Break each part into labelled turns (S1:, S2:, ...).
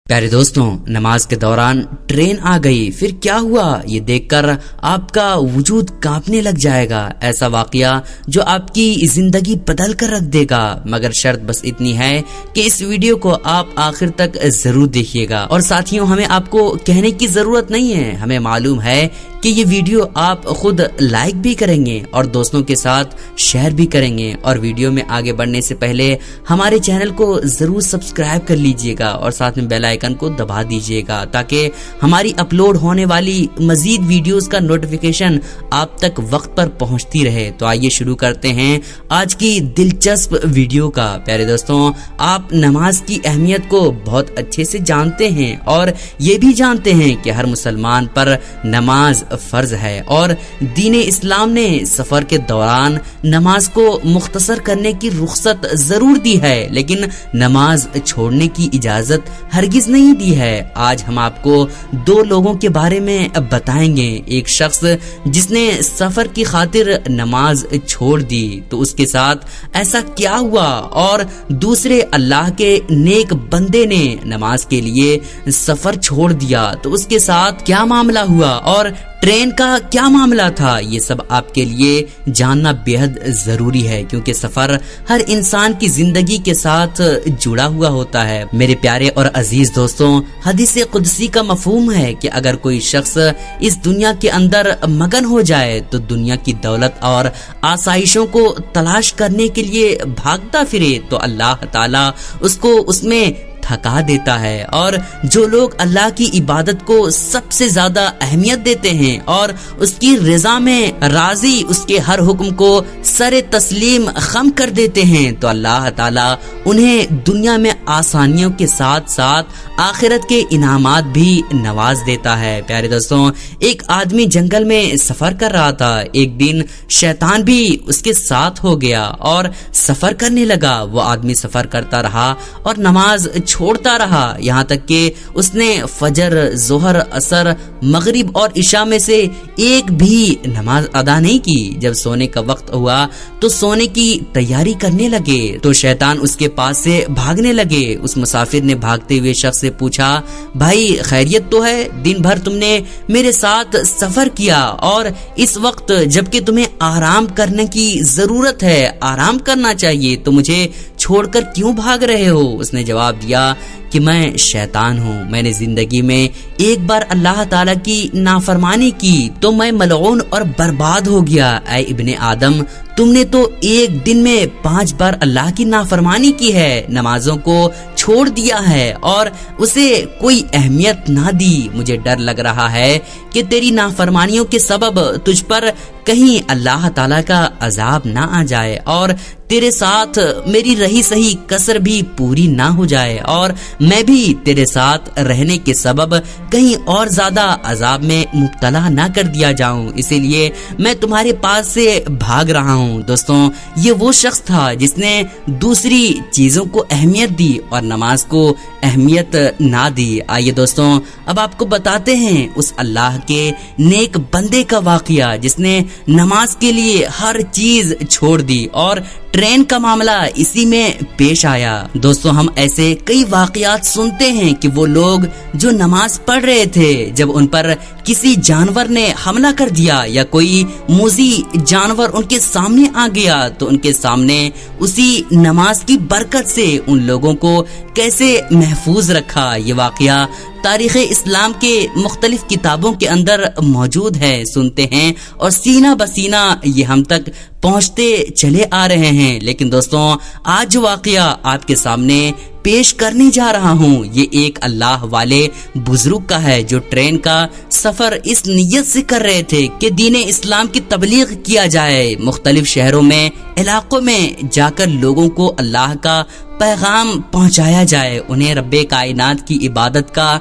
S1: پیارے دوستوں، نماز کے دوران ٹرین آ گئی، پھر کیا ہوا یہ دیکھ کر آپ کا وجود کانپنے لگ جائے گا۔ ایسا واقعہ جو آپ کی زندگی بدل کر رکھ دے گا، مگر شرط بس اتنی ہے کہ اس ویڈیو کو آپ آخر تک ضرور دیکھیے گا۔ اور ساتھیوں، ہمیں آپ کو کہنے کی ضرورت نہیں ہے، ہمیں معلوم ہے کہ یہ ویڈیو آپ خود لائک بھی کریں گے اور دوستوں کے ساتھ شیئر بھی کریں گے۔ اور ویڈیو میں آگے بڑھنے سے پہلے ہمارے چینل کو ضرور سبسکرائب کر لیجئے گا اور ساتھ میں بیل آئیکن کو دبا دیجئے گا تاکہ ہماری اپلوڈ ہونے والی مزید ویڈیوز کا نوٹیفیکیشن آپ تک وقت پر پہنچتی رہے۔ تو آئیے شروع کرتے ہیں آج کی دلچسپ ویڈیو کا۔ پیارے دوستوں، آپ نماز کی اہمیت کو بہت اچھے سے جانتے ہیں اور یہ بھی جانتے ہیں کہ ہر مسلمان پر نماز فرض ہے، اور دین اسلام نے سفر کے دوران نماز کو مختصر کرنے کی رخصت ضرور دی ہے، لیکن نماز چھوڑنے کی اجازت ہرگز نہیں دی ہے۔ آج ہم آپ کو دو لوگوں کے بارے میں بتائیں گے، ایک شخص جس نے سفر کی خاطر نماز چھوڑ دی تو اس کے ساتھ ایسا کیا ہوا، اور دوسرے اللہ کے نیک بندے نے نماز کے لیے سفر چھوڑ دیا تو اس کے ساتھ کیا معاملہ ہوا، اور ٹرین کا کیا معاملہ تھا۔ یہ سب آپ کے لیے جاننا بیحد ضروری ہے، کیونکہ سفر ہر انسان کی زندگی کے ساتھ جڑا ہوا ہوتا ہے۔ میرے پیارے اور عزیز دوستوں، حدیث قدسی کا مفہوم ہے کہ اگر کوئی شخص اس دنیا کے اندر مگن ہو جائے تو دنیا کی دولت اور آسائشوں کو تلاش کرنے کے لیے بھاگتا پھرے تو اللہ تعالیٰ اس کو اس میں تھکا دیتا ہے۔ اور جو لوگ اللہ کی عبادت کو سب سے زیادہ اہمیت دیتے ہیں اور اس کی رضا میں راضی اس کے ہر حکم کو سر تسلیم خم کر دیتے ہیں تو اللہ تعالیٰ انہیں دنیا میں آسانیوں کے ساتھ ساتھ آخرت کے انعامات بھی نواز دیتا ہے۔ پیارے دوستوں، ایک آدمی جنگل میں سفر کر رہا تھا، ایک دن شیطان بھی اس کے ساتھ ہو گیا اور سفر کرنے لگا۔ وہ آدمی سفر کرتا رہا اور نماز چھوڑتا رہا، یہاں تک کہ اس نے فجر، ظہر، عصر، مغرب اور عشاء میں سے ایک بھی نماز ادا نہیں کی۔ جب سونے کا وقت ہوا تو سونے کی تیاری کرنے لگے تو شیطان اس کے پاس سے بھاگنے لگے۔ اس مسافر نے بھاگتے ہوئے شخص سے پوچھا، بھائی خیریت تو ہے؟ دن بھر تم نے میرے ساتھ سفر کیا اور اس وقت جبکہ تمہیں آرام کرنے کی ضرورت ہے، آرام کرنا چاہیے، تو مجھے چھوڑ کر کیوں بھاگ رہے ہو؟ اس نے جواب دیا کہ میں شیطان ہوں، میں نے زندگی میں ایک بار اللہ تعالیٰ کی نافرمانی کی تو میں ملعون اور برباد ہو گیا۔ اے ابن آدم، تم نے تو ایک دن میں 5 بار اللہ کی نافرمانی کی ہے، نمازوں کو چھوڑ دیا ہے اور اسے کوئی اہمیت نہ دی۔ مجھے ڈر لگ رہا ہے کہ تیری نافرمانیوں کے سبب تجھ پر کہیں اللہ تعالیٰ کا عذاب نہ آ جائے اور تیرے ساتھ میری رہی سہی کسر بھی پوری نہ ہو جائے اور میں بھی تیرے ساتھ رہنے کے سبب کہیں اور زیادہ عذاب میں مبتلا نہ کر دیا جاؤں، اسی لیے میں تمہارے پاس سے بھاگ رہا ہوں۔ دوستوں، یہ وہ شخص تھا جس نے دوسری چیزوں کو اہمیت دی اور نماز کو اہمیت نہ دی۔ آئیے دوستوں، اب آپ کو بتاتے ہیں اس اللہ کے نیک بندے کا واقعہ جس نے نماز کے لیے ہر چیز چھوڑ دی، اور ٹرین کا معاملہ اسی میں پیش آیا۔ دوستوں، ہم ایسے کئی واقعات سنتے ہیں کہ وہ لوگ جو نماز پڑھ رہے تھے، جب ان پر کسی جانور نے حملہ کر دیا یا کوئی موذی جانور ان کے سامنے آ گیا تو ان کے سامنے اسی نماز کی برکت سے ان لوگوں کو کیسے محفوظ رکھا۔ یہ واقعہ تاریخ اسلام کے مختلف کتابوں کے اندر موجود ہے، سنتے ہیں اور سینہ بسینہ یہ ہم تک پہنچتے چلے آ رہے ہیں۔ لیکن دوستوں، آج جو واقعہ آپ کے سامنے پیش کرنے جا رہا ہوں یہ ایک اللہ والے بزرگ کا ہے جو ٹرین کا سفر اس نیت سے کر رہے تھے کہ دین اسلام کی تبلیغ کیا جائے، مختلف شہروں میں، علاقوں میں جا کر لوگوں کو اللہ کا پیغام پہنچایا جائے، انہیں رب کائنات کی عبادت کا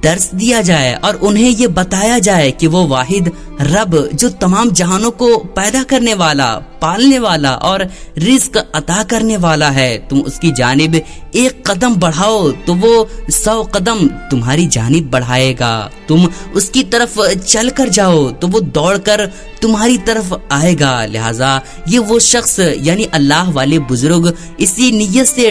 S1: درس دیا جائے اور انہیں یہ بتایا جائے کہ وہ واحد رب جو تمام جہانوں کو پیدا کرنے والا، پالنے والا اور رزق عطا کرنے والا ہے، تم اس کی جانب ایک قدم بڑھاؤ تو وہ 100 قدم تمہاری جانب بڑھائے گا، تم اس کی طرف چل کر جاؤ تو وہ دوڑ کر تمہاری طرف آئے گا۔ لہٰذا یہ وہ شخص یعنی اللہ والے بزرگ اسی نیت سے